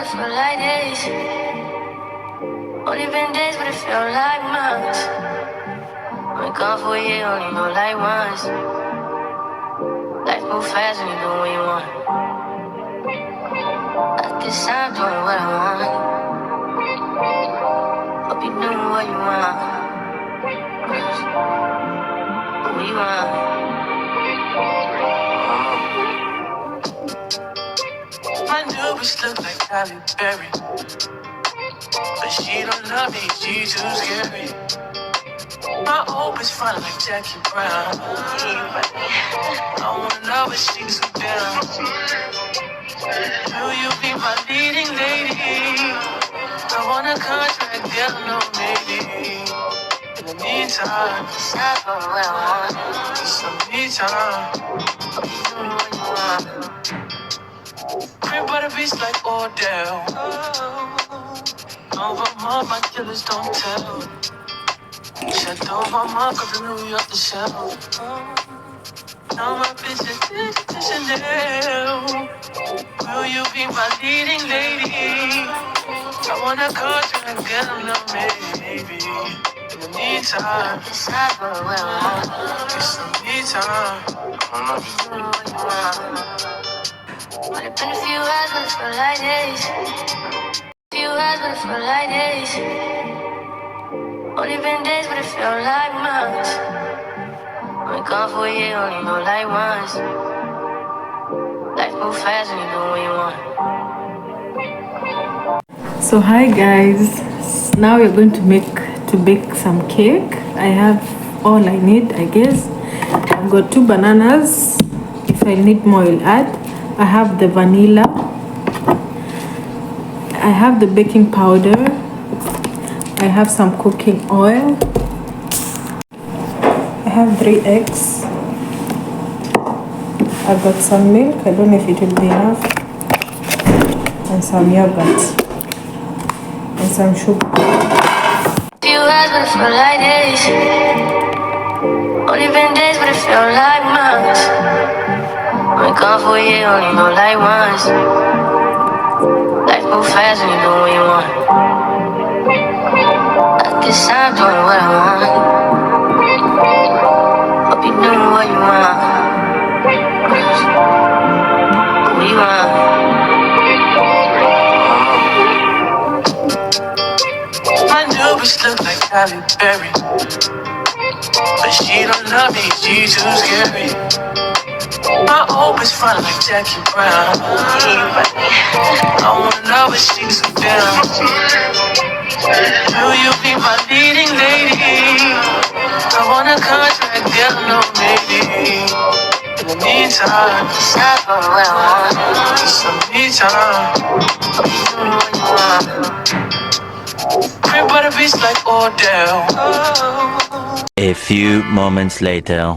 it feel like days. Only been days, but it feel like months. Been gone for a year, only go like once. Life move fast when you do what you want. At this time, doing what I want. Hope you doing what you want. What you want? My new bitch look like Halle Berry, but she don't love me, she too scary. My old bitch fine like Jackie Brown. I wanna know if she's so down. Will you be my leading lady? I want a contract, girl, no maybe. In the meantime, stop on what I want. Just some me time. Hope you know what you want. Crib by the beach like Odell. Over my killers don't tell. Shadow my mark of the New York the shell. Now my bitch is Chanel. Will you be my leading lady? I wanna call you and get a little maybe. In the meantime, decide what I want. Get some me time. But it's been a few hours, but it feel like days. Few hours, but it feel like days. Only been days, but it feel like months. Been gone for a year, only go like once. Life move fast when you do what you want. So hi guys, now we're going to bake some cake. I have all I need, I guess. I've got 2 bananas. If I need more, I'll add. I have the vanilla. I have the baking powder. I have some cooking oil. I have 3 eggs. I've got some milk. I don't know if it will be enough. And some yogurt. And some sugar. Few hours, but it feel like days. Only been days, but it feel like months. Been gone for a year, only go like once. Life move fast when you do what you want. At this time, doing what I want. Hope you doing what you want. What you want? My new bitch look like Halle Berry, but she don't love me, she too scary. My old bitch fine like Jackie Brown. I wanna know if she's so down. Will you be my leading lady? I want a contract, girl, no maybe. In the meantime, stop on what I want. Just some me time. Hope you know what you want. Crib by the beach like Odell. A few moments later.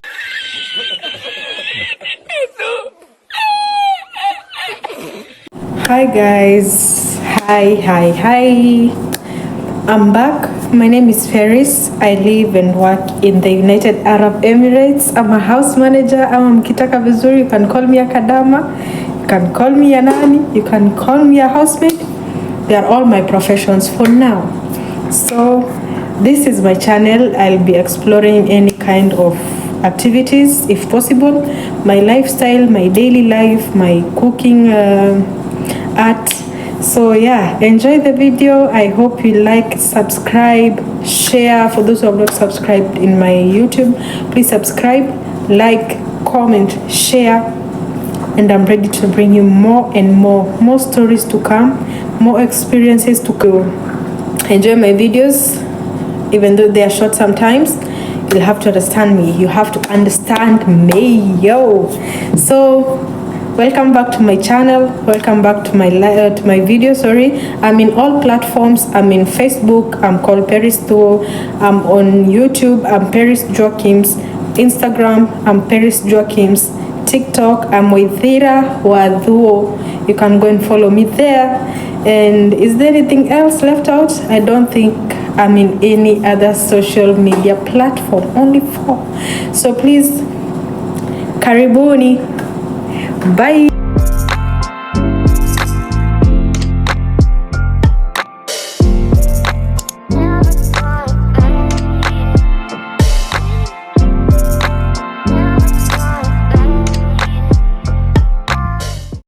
Hi guys, hi. I'm back. My name is Ferris. I live and work in the United Arab Emirates. I'm a house manager. I'm mkitaka vizuri. You can call me a kadama. You can call me a nani. You can call me a housemaid. They are all my professions for now. So this is my channel. I'll be exploring any kind of activities if possible. My lifestyle, my daily life, my cooking art. So yeah, enjoy the video. I hope you like, subscribe, share. For those who have not subscribed in my YouTube, please subscribe, like, comment, share. And I'm ready to bring you more and more stories to come, more experiences to go. Enjoy my videos, even though they are short sometimes. You'll have to understand me. You have to understand me, yo. So welcome back to my channel. Welcome back to my video. Sorry, I'm in all platforms. I'm in Facebook. I'm called Paris Thuo. I'm on YouTube. I'm Paris Joachims. Instagram. I'm Paris Joachims. TikTok. I'm Waithira Wadhuo. You can go and follow me there. And is there anything else left out? I don't think I'm in any other social media platform. Only 4. So please, karibuni. Bye.